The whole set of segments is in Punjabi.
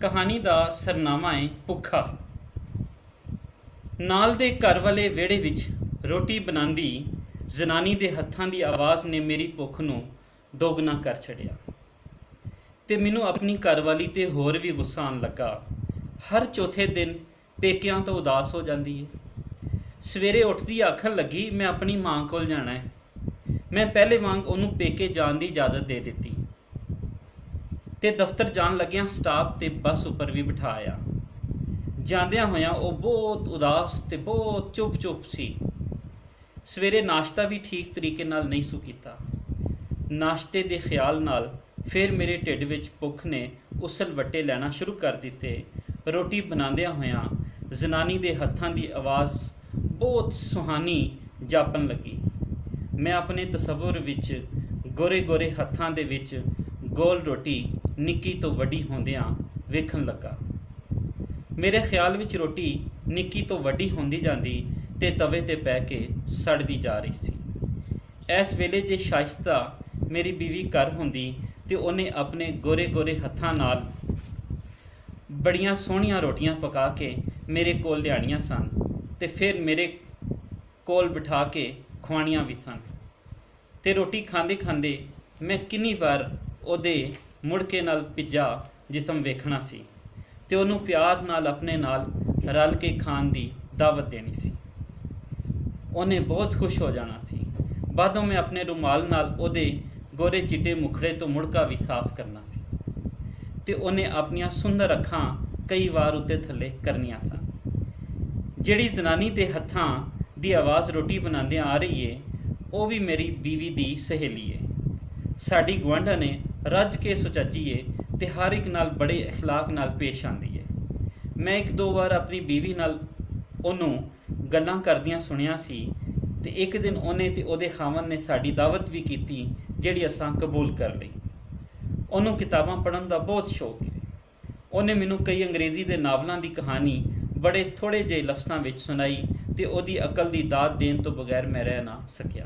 ਕਹਾਣੀ ਦਾ ਸਰਨਾਮਾ ਹੈ ਭੁੱਖਾ। ਨਾਲ ਦੇ ਘਰ ਵਾਲੇ ਵਿਹੜੇ ਵਿੱਚ ਰੋਟੀ ਬਣਾਉਂਦੀ ਜ਼ਨਾਨੀ ਦੇ ਹੱਥਾਂ ਦੀ ਆਵਾਜ਼ ਨੇ ਮੇਰੀ ਭੁੱਖ ਨੂੰ ਦੋਗਣਾ ਕਰ ਛੱਡਿਆ ਤੇ ਮੈਨੂੰ ਆਪਣੀ ਘਰਵਾਲੀ ਤੇ ਹੋਰ ਵੀ ਗੁੱਸਾ ਆਉਣ ਲੱਗਾ। ਹਰ ਚੌਥੇ ਦਿਨ ਪੇਕਿਆਂ ਤੋਂ ਉਦਾਸ ਹੋ ਜਾਂਦੀ ਹੈ। ਸਵੇਰੇ ਉੱਠਦੀ ਆਖਣ ਲੱਗੀ ਮੈਂ ਆਪਣੀ ਮਾਂ ਕੋਲ ਜਾਣਾ ਹੈ। ਮੈਂ ਪਹਿਲੇ ਵਾਂਗ ਉਹਨੂੰ ਪੇਕੇ ਜਾਣ ਦੀ ਇਜਾਜ਼ਤ ਦੇ ਦਿੱਤੀ ਤੇ ਦਫ਼ਤਰ ਜਾਣ ਲੱਗਿਆਂ ਸਟਾਫ ਤੇ ਬੱਸ ਉੱਪਰ ਵੀ ਬਿਠਾਇਆ। ਜਾਂਦਿਆਂ ਹੋਇਆਂ ਉਹ ਬਹੁਤ ਉਦਾਸ ਤੇ ਬਹੁਤ ਚੁੱਪ ਸੀ। ਸਵੇਰੇ ਨਾਸ਼ਤਾ ਵੀ ਠੀਕ ਤਰੀਕੇ ਨਾਲ ਨਹੀਂ ਸੁ ਕੀਤਾ। ਨਾਸ਼ਤੇ ਦੇ ਖਿਆਲ ਨਾਲ ਫਿਰ ਮੇਰੇ ਢਿੱਡ ਵਿੱਚ ਭੁੱਖ ਨੇ ਉਸਲ ਵੱਟੇ ਲੈਣਾ ਸ਼ੁਰੂ ਕਰ ਦਿੱਤੇ। ਰੋਟੀ ਬਣਾਉਂਦਿਆਂ ਹੋਇਆਂ ਜ਼ਨਾਨੀ ਦੇ ਹੱਥਾਂ ਦੀ ਆਵਾਜ਼ ਬਹੁਤ ਸੁਹਾਨੀ ਜਾਪਣ ਲੱਗੀ। ਮੈਂ ਆਪਣੇ ਤਸੱਵੁਰ ਵਿੱਚ ਗੋਰੇ ਹੱਥਾਂ ਦੇ ਵਿੱਚ ਗੋਲ ਰੋਟੀ ਨਿੱਕੀ ਤੋਂ ਵੱਡੀ ਹੁੰਦਿਆਂ ਵੇਖਣ ਲੱਗਾ। ਮੇਰੇ ਖਿਆਲ ਵਿੱਚ ਰੋਟੀ ਨਿੱਕੀ ਤੋਂ ਵੱਡੀ ਹੁੰਦੀ ਜਾਂਦੀ ਤੇ ਤਵੇ ਤੇ ਪੈ ਕੇ ਸੜਦੀ ਜਾ ਰਹੀ ਸੀ। ਇਸ ਵੇਲੇ ਜੇ ਸ਼ਾਇਸਤਾ ਮੇਰੀ ਬੀਵੀ ਘਰ ਹੁੰਦੀ ਤੇ ਉਹਨੇ ਆਪਣੇ ਗੋਰੇ ਹੱਥਾਂ ਨਾਲ ਬੜੀਆਂ ਸੋਹਣੀਆਂ ਰੋਟੀਆਂ ਪਕਾ ਕੇ ਮੇਰੇ ਕੋਲ ਲਿਆਣੀਆਂ ਸਨ ਤੇ ਫਿਰ ਮੇਰੇ ਕੋਲ ਬਿਠਾ ਕੇ ਖਵਾਉਣੀਆਂ ਵੀ ਸਨ। ਤੇ ਰੋਟੀ ਖਾਂਦੇ ਮੈਂ ਕਿੰਨੀ ਵਾਰ ਉਹਦੇ ਮੁੜਕੇ ਨਾਲ ਭਿੱਜਾ ਜਿਸਮ ਵੇਖਣਾ ਸੀ ਤੇ ਉਹਨੂੰ ਪਿਆਰ ਨਾਲ ਆਪਣੇ ਨਾਲ ਰਲ ਕੇ ਖਾਣ ਦੀ ਦਾਵਤ ਦੇਣੀ ਸੀ। ਉਹਨੇ ਬਹੁਤ ਖੁਸ਼ ਹੋ ਜਾਣਾ ਸੀ। ਬਾਅਦੋਂ ਮੈਂ ਆਪਣੇ ਰੁਮਾਲ ਨਾਲ ਉਹਦੇ ਗੋਰੇ ਚਿੱਟੇ ਮੁਖੜੇ ਤੋਂ ਮੁੜਕਾ ਵੀ ਸਾਫ਼ ਕਰਨਾ ਸੀ ਤੇ ਉਹਨੇ ਆਪਣੀਆਂ ਸੁੰਦਰ ਅੱਖਾਂ ਕਈ ਵਾਰ ਉੱਤੇ ਥੱਲੇ ਕਰਨੀਆਂ ਸਨ। ਜਿਹੜੀ ਜ਼ਨਾਨੀ ਦੇ ਹੱਥਾਂ ਦੀ ਆਵਾਜ਼ ਰੋਟੀ ਬਣਾਉਂਦਿਆਂ ਆ ਰਹੀ ਏ ਉਹ ਵੀ ਮੇਰੀ ਬੀਵੀ ਦੀ ਸਹੇਲੀ ਏ। ਸਾਡੀ ਗੁਆਂਢਣ ਨੇ ਰੱਜ ਕੇ ਸੁਚੱਜੀ ਏ ਤੇ ਹਰ ਇੱਕ ਨਾਲ ਬੜੇ ਇਖਲਾਕ ਨਾਲ ਪੇਸ਼ ਆਉਂਦੀ ਏ। ਮੈਂ ਇੱਕ ਦੋ ਵਾਰ ਆਪਣੀ ਬੀਵੀ ਨਾਲ ਉਹਨੂੰ ਗੱਲਾਂ ਕਰਦਿਆਂ ਸੁਣਿਆ ਸੀ ਤੇ ਇੱਕ ਦਿਨ ਉਹਨੇ ਤੇ ਉਹਦੇ ਖਾਵਨ ਨੇ ਸਾਡੀ ਦਾਵਤ ਵੀ ਕੀਤੀ ਜਿਹੜੀ ਅਸਾਂ ਕਬੂਲ ਕਰ ਲਈ। ਉਹਨੂੰ ਕਿਤਾਬਾਂ ਪੜ੍ਹਨ ਦਾ ਬਹੁਤ ਸ਼ੌਕ ਹੈ। ਉਹਨੇ ਮੈਨੂੰ ਕਈ ਅੰਗਰੇਜ਼ੀ ਦੇ ਨਾਵਲਾਂ ਦੀ ਕਹਾਣੀ ਬੜੇ ਥੋੜ੍ਹੇ ਜਿਹੇ ਲਫ਼ਜ਼ਾਂ ਵਿੱਚ ਸੁਣਾਈ ਤੇ ਉਹਦੀ ਅਕਲ ਦੀ ਦਾਤ ਦੇਣ ਤੋਂ ਬਗੈਰ ਮੈਂ ਰਹਿ ਨਾ ਸਕਿਆ।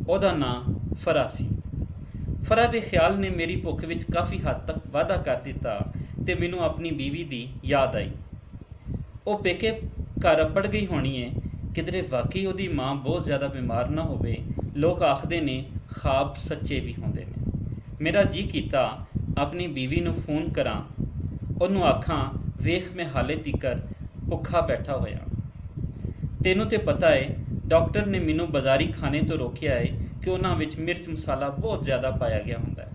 ਉਹਦਾ ਨਾਂ ਫਰਾ ਸੀ। ਫਰਾ ਦੇ ਖਿਆਲ ਨੇ ਮੇਰੀ ਭੁੱਖ ਵਿੱਚ ਕਾਫੀ ਹੱਦ ਤੱਕ ਵਾਧਾ ਕਰ ਦਿੱਤਾ ਤੇ ਮੈਨੂੰ ਆਪਣੀ ਬੀਵੀ ਦੀ ਯਾਦ ਆਈ। ਉਹ ਪੇਕੇ ਘਰ ਅਪੜ ਗਈ ਹੋਣੀ ਹੈ। ਕਿਧਰੇ ਵਾਕਈ ਉਹਦੀ ਮਾਂ ਬਹੁਤ ਜ਼ਿਆਦਾ ਬਿਮਾਰ ਨਾ ਹੋਵੇ। ਲੋਕ ਆਖਦੇ ਨੇ ਖਾਬ ਸੱਚੇ ਵੀ ਹੁੰਦੇ ਨੇ। ਮੇਰਾ ਜੀ ਕੀਤਾ ਆਪਣੀ ਬੀਵੀ ਨੂੰ ਫੋਨ ਕਰਾਂ, ਉਹਨੂੰ ਆਖਾਂ ਵੇਖ ਮੈਂ ਹਾਲੇ ਤੀਕਰ ਭੁੱਖਾ ਬੈਠਾ ਹੋਇਆ। ਤੈਨੂੰ ਤੇ ਪਤਾ ਹੈ ਡਾਕਟਰ ਨੇ ਮੈਨੂੰ ਬਾਜ਼ਾਰੀ ਖਾਣੇ ਤੋਂ ਰੋਕਿਆ ਹੈ ਕਿ ਉਹਨਾਂ ਵਿੱਚ ਮਿਰਚ ਮਸਾਲਾ ਬਹੁਤ ਜ਼ਿਆਦਾ ਪਾਇਆ ਗਿਆ ਹੁੰਦਾ ਹੈ।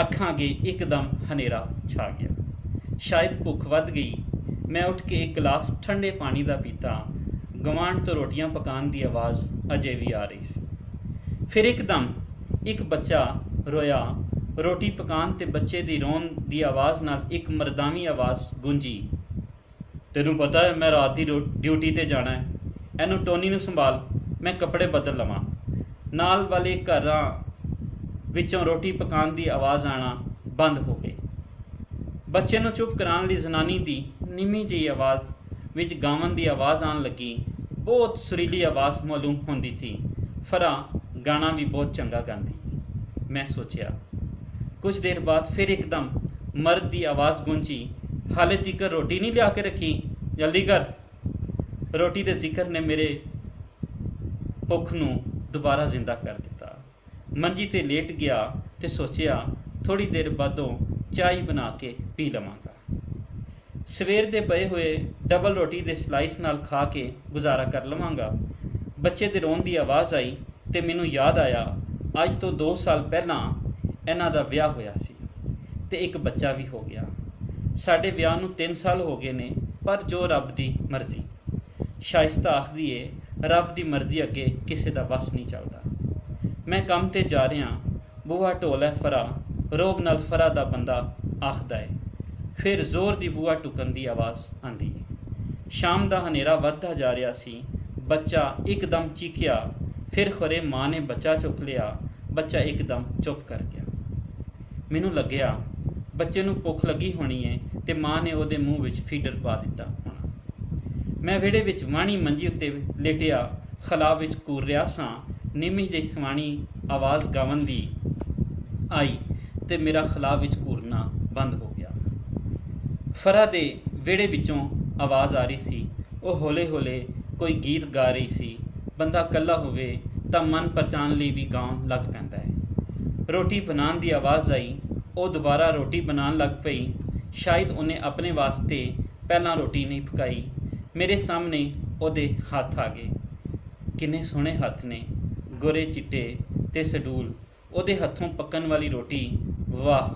ਅੱਖਾਂ ਅੱਗੇ ਇੱਕਦਮ ਹਨੇਰਾ ਛਾ ਗਿਆ। ਸ਼ਾਇਦ ਭੁੱਖ ਵੱਧ ਗਈ। ਮੈਂ ਉੱਠ ਕੇ ਇੱਕ ਗਲਾਸ ਠੰਡੇ ਪਾਣੀ ਦਾ ਪੀਤਾ। ਗਵਾਂਢ ਤੋਂ ਰੋਟੀਆਂ ਪਕਾਉਣ ਦੀ ਆਵਾਜ਼ ਅਜੇ ਵੀ ਆ ਰਹੀ ਸੀ। ਫਿਰ ਇੱਕਦਮ ਇੱਕ ਬੱਚਾ ਰੋਇਆ। ਰੋਟੀ ਪਕਾਉਣ ਤੇ ਬੱਚੇ ਦੀ ਰੋਣ ਦੀ ਆਵਾਜ਼ ਨਾਲ ਇੱਕ ਮਰਦਾਵੀ ਆਵਾਜ਼ ਗੂੰਜੀ, ਤੈਨੂੰ ਪਤਾ ਹੈ ਮੈਂ ਰਾਤ ਦੀ ਡਿਊਟੀ ਤੇ ਜਾਣਾ ਹੈ। ਇਹਨੂੰ ਟੋਨੀ ਨੂੰ ਸੰਭਾਲ, ਮੈਂ ਕੱਪੜੇ ਬਦਲ ਲਵਾਂ। ਨਾਲ ਵਾਲੇ ਘਰਾਂ ਵਿੱਚੋਂ ਰੋਟੀ ਪਕਾਉਣ ਦੀ ਆਵਾਜ਼ ਆਉਣਾ ਬੰਦ ਹੋ ਗਈ। ਬੱਚੇ ਨੂੰ ਚੁੱਪ ਕਰਾਉਣ ਲਈ ਜ਼ਨਾਨੀ ਦੀ ਨਿੰਮੀ ਜਿਹੀ ਆਵਾਜ਼ ਵਿੱਚ ਗਾਵਨ ਦੀ ਆਵਾਜ਼ ਆਉਣ ਲੱਗੀ। ਬਹੁਤ ਸੁਰੀਲੀ ਆਵਾਜ਼ ਮਾਲੂਮ ਹੁੰਦੀ ਸੀ। ਫਰਾ ਗਾਣਾ ਵੀ ਬਹੁਤ ਚੰਗਾ ਗਾਉਂਦੀ। ਮੈਂ ਸੋਚਿਆ। ਕੁਝ ਦੇਰ ਬਾਅਦ ਫਿਰ ਇੱਕਦਮ ਮਰਦ ਦੀ ਆਵਾਜ਼ ਗੂੰਜੀ, ਹਾਲੇ ਤੀਕਰ ਰੋਟੀ ਨਹੀਂ ਲਿਆ ਕੇ ਰੱਖੀ, ਜਲਦੀ ਕਰ। ਰੋਟੀ ਦੇ ਜ਼ਿਕਰ ਨੇ ਮੇਰੇ ਭੁੱਖ ਨੂੰ ਦੁਬਾਰਾ ਜ਼ਿੰਦਾ ਕਰ ਦਿੱਤਾ। ਮੰਜੀ ਤੇ ਲੇਟ ਗਿਆ ਤੇ ਸੋਚਿਆ ਥੋੜ੍ਹੀ ਦੇਰ ਬਾਅਦੋਂ ਚਾਹ ਬਣਾ ਕੇ ਪੀ ਲਵਾਂਗਾ। ਸਵੇਰ ਦੇ ਪਏ ਹੋਏ ਡਬਲ ਰੋਟੀ ਦੇ ਸਲਾਈਸ ਨਾਲ ਖਾ ਕੇ ਗੁਜ਼ਾਰਾ ਕਰ ਲਵਾਂਗਾ। ਬੱਚੇ ਦੇ ਰੋਣ ਦੀ ਆਵਾਜ਼ ਆਈ ਤੇ ਮੈਨੂੰ ਯਾਦ ਆਇਆ ਅੱਜ ਤੋਂ 2 ਸਾਲ ਪਹਿਲਾਂ ਇਹਨਾਂ ਦਾ ਵਿਆਹ ਹੋਇਆ ਸੀ ਤੇ ਇੱਕ ਬੱਚਾ ਵੀ ਹੋ ਗਿਆ। ਸਾਡੇ ਵਿਆਹ ਨੂੰ 3 ਸਾਲ ਹੋ ਗਏ ਨੇ, ਪਰ ਜੋ ਰੱਬ ਦੀ ਮਰਜ਼ੀ। ਸ਼ਾਇਸਤਾ ਆਖਦੀ ਏ ਰੱਬ ਦੀ ਮਰਜ਼ੀ ਅੱਗੇ ਕਿਸੇ ਦਾ ਵੱਸ ਨਹੀਂ ਚੱਲਦਾ। ਮੈਂ ਕੰਮ ਤੇ ਜਾ ਰਿਹਾ। ਬੂਹਾ ਢੋਲ ਹੈ ਫਰਾ, ਰੋਬ ਨਾਲ ਫਰਾ ਦਾ ਬੰਦਾ ਆਖਦਾ ਏ। ਫਿਰ ਜ਼ੋਰ ਦੀ ਬੂਹਾ ਟੁਕਣ ਦੀ ਆਵਾਜ਼ ਆਉਂਦੀ ਏ। ਸ਼ਾਮ ਦਾ ਹਨੇਰਾ ਵੱਧਦਾ ਜਾ ਰਿਹਾ ਸੀ। ਬੱਚਾ ਇੱਕਦਮ ਚੀਕਿਆ। ਫਿਰ ਖਰੇ ਮਾਂ ਨੇ ਬੱਚਾ ਚੁੱਕ ਲਿਆ। ਬੱਚਾ ਇੱਕਦਮ ਚੁੱਪ ਕਰ ਗਿਆ। ਮੈਨੂੰ ਲੱਗਿਆ ਬੱਚੇ ਨੂੰ ਭੁੱਖ ਲੱਗੀ ਹੋਣੀ ਹੈ ਤੇ ਮਾਂ ਨੇ ਉਹਦੇ ਮੂੰਹ ਵਿੱਚ ਫੀਡਰ ਪਾ ਦਿੱਤਾ ਹੋਣਾ। ਮੈਂ ਵਿਹੜੇ ਵਿੱਚ ਵਾਹਣੀ ਮੰਜੀ ਉੱਤੇ ਲੇਟਿਆ ਖਲਾਅ ਵਿੱਚ ਘੂਰ ਰਿਹਾ ਸਾਂ। ਨਿੰਮੀ ਜਿਹੀ ਸਵਾਣੀ ਆਵਾਜ਼ ਗਾਵਨ ਦੀ ਆਈ ਤੇ ਮੇਰਾ ਖਲਾਅ ਵਿੱਚ ਘੂਰਨਾ ਬੰਦ ਹੋ ਗਿਆ। ਫਰਾ ਦੇ ਵਿਹੜੇ ਵਿੱਚੋਂ ਆਵਾਜ਼ ਆ ਰਹੀ ਸੀ। ਉਹ ਹੌਲੇ ਹੌਲੇ ਕੋਈ ਗੀਤ ਗਾ ਰਹੀ ਸੀ। ਬੰਦਾ ਇਕੱਲਾ ਹੋਵੇ ਤਾਂ ਮਨ ਪਰਚਾਉਣ ਲਈ ਵੀ ਗਾਉਣ ਲੱਗ ਪੈਂਦਾ ਹੈ। ਰੋਟੀ ਬਣਾਉਣ ਦੀ ਆਵਾਜ਼ ਆਈ। ਉਹ ਦੁਬਾਰਾ ਰੋਟੀ ਬਣਾਉਣ ਲੱਗ ਪਈ। ਸ਼ਾਇਦ ਉਹਨੇ ਆਪਣੇ ਵਾਸਤੇ ਪਹਿਲਾਂ ਰੋਟੀ ਨਹੀਂ ਪਕਾਈ। ਮੇਰੇ ਸਾਹਮਣੇ ਉਹਦੇ ਹੱਥ ਆ ਗਏ। ਕਿੰਨੇ ਸੋਹਣੇ ਹੱਥ ਨੇ, ਗੋਰੇ ਚਿੱਟੇ ਤੇ ਸਡੂਲ। ਉਹਦੇ ਹੱਥੋਂ ਪੱਕਣ ਵਾਲੀ ਰੋਟੀ, ਵਾਹ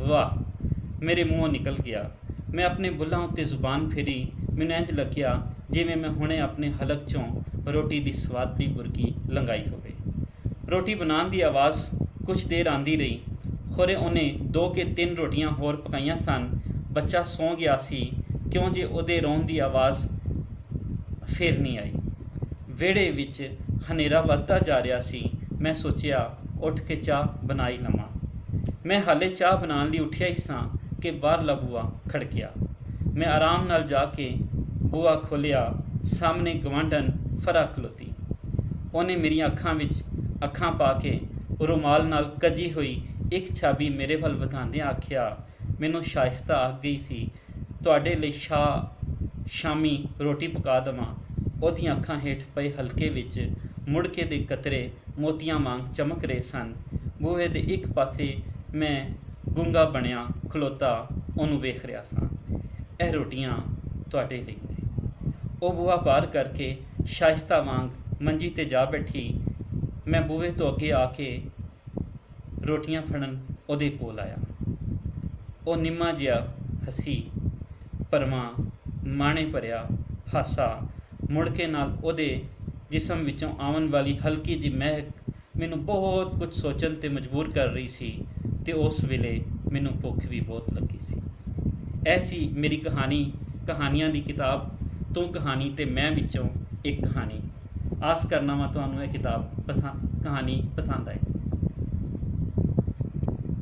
ਵਾਹ, ਮੇਰੇ ਮੂੰਹੋਂ ਨਿਕਲ ਗਿਆ। ਮੈਂ ਆਪਣੇ ਬੁੱਲ੍ਹਾਂ ਉੱਤੇ ਜ਼ੁਬਾਨ ਫੇਰੀ। ਮੈਨੂੰ ਇੰਝ ਲੱਗਿਆ ਜਿਵੇਂ ਮੈਂ ਹੁਣੇ ਆਪਣੇ ਹਲਕ 'ਚੋਂ ਰੋਟੀ ਦੀ ਸਵਾਦਲੀ ਬੁਰਕੀ ਲੰਘਾਈ ਹੋਵੇ। ਰੋਟੀ ਬਣਾਉਣ ਦੀ ਆਵਾਜ਼ ਕੁਛ ਦੇਰ ਆਉਂਦੀ ਰਹੀ। ਖੋਰੇ ਉਹਨੇ 2 ਕਿ 3 ਰੋਟੀਆਂ ਹੋਰ ਪਕਾਈਆਂ ਸਨ। ਬੱਚਾ ਸੌਂ ਗਿਆ ਸੀ ਕਿਉਂ ਜੇ ਉਹਦੇ ਰੋਣ ਦੀ ਆਵਾਜ਼ ਫਿਰ ਨਹੀਂ ਆਈ। ਵਿਹੜੇ ਵਿੱਚ ਹਨੇਰਾ ਵੱਧਦਾ ਜਾ ਰਿਹਾ ਸੀ। ਮੈਂ ਸੋਚਿਆ ਉੱਠ ਕੇ ਚਾਹ ਬਣਾਈ ਲਵਾਂ। ਮੈਂ ਹਾਲੇ ਚਾਹ ਬਣਾਉਣ ਲਈ ਉੱਠਿਆ ਹੀ ਸਾਂ ਕਿ ਬਾਹਰਲਾ ਬੂਹਾ ਖੜਕਿਆ। ਮੈਂ ਆਰਾਮ ਨਾਲ ਜਾ ਕੇ ਬੂਹਾ ਖੋਲ੍ਹਿਆ। ਸਾਹਮਣੇ ਗਵਾਂਢਣ ਫਰਾ ਖਲੋਤੀ। ਉਹਨੇ ਮੇਰੀਆਂ ਅੱਖਾਂ ਵਿੱਚ ਅੱਖਾਂ ਪਾ ਕੇ ਰੁਮਾਲ ਨਾਲ ਕੱਜੀ ਹੋਈ ਇੱਕ ਚਾਬੀ ਮੇਰੇ ਵੱਲ ਵਧਾਉਂਦਿਆਂ ਆਖਿਆ, ਮੈਨੂੰ ਸ਼ਾਇਸਤਾ ਆਖ ਗਈ ਸੀ ਤੁਹਾਡੇ ਲਈ ਸ਼ਾਮੀ ਰੋਟੀ ਪਕਾ ਦੇਵਾਂ। ਉਹਦੀਆਂ ਅੱਖਾਂ ਹੇਠ ਪਏ ਹਲਕੇ ਵਿੱਚ ਮੁੜਕੇ ਦੇ ਕਤਰੇ ਮੋਤੀਆਂ ਵਾਂਗ ਚਮਕ ਰਹੇ ਸਨ। ਬੂਹੇ ਦੇ ਇੱਕ ਪਾਸੇ ਮੈਂ ਗੂੰਗਾ ਬਣਿਆ ਖਲੋਤਾ ਉਹਨੂੰ ਵੇਖ ਰਿਹਾ ਸਾਂ। ਇਹ ਰੋਟੀਆਂ ਤੁਹਾਡੇ ਲਈ ਨੇ। ਉਹ ਬੂਹਾ ਪਾਰ ਕਰਕੇ ਸ਼ਾਇਸਤਾ ਵਾਂਗ ਮੰਜੀ 'ਤੇ ਜਾ ਬੈਠੀ। ਮੈਂ ਬੂਹੇ ਤੋਂ ਅੱਗੇ ਆ ਕੇ ਰੋਟੀਆਂ ਫੜਨ ਉਹਦੇ ਕੋਲ ਆਇਆ। ਉਹ ਨਿੰਮਾ ਜਿਹਾ ਹੱਸੀ। ਭਰਵਾਂ ਮਾਣੇ ਭਰਿਆ ਹਾਸਾ ਮੁੜਕੇ ਨਾਲ ਉਹਦੇ ਜਿਸਮ ਵਿੱਚੋਂ ਆਉਣ ਵਾਲੀ ਹਲਕੀ ਜਿਹੀ ਮਹਿਕ ਮੈਨੂੰ ਬਹੁਤ ਕੁਝ ਸੋਚਣ 'ਤੇ ਮਜਬੂਰ ਕਰ ਰਹੀ ਸੀ। ਅਤੇ ਉਸ ਵੇਲੇ ਮੈਨੂੰ ਭੁੱਖ ਵੀ ਬਹੁਤ ਲੱਗੀ ਸੀ। ਇਹ ਸੀ ਮੇਰੀ ਕਹਾਣੀਆਂ ਦੀ ਕਿਤਾਬ ਤੂੰ ਕਹਾਣੀ ਤੇ ਮੈਂ ਵਿੱਚੋਂ ਇੱਕ ਕਹਾਣੀ। ਆਸ ਕਰਨਾ ਵਾ ਤੁਹਾਨੂੰ ਇਹ ਕਹਾਣੀ ਪਸੰਦ ਆਏ।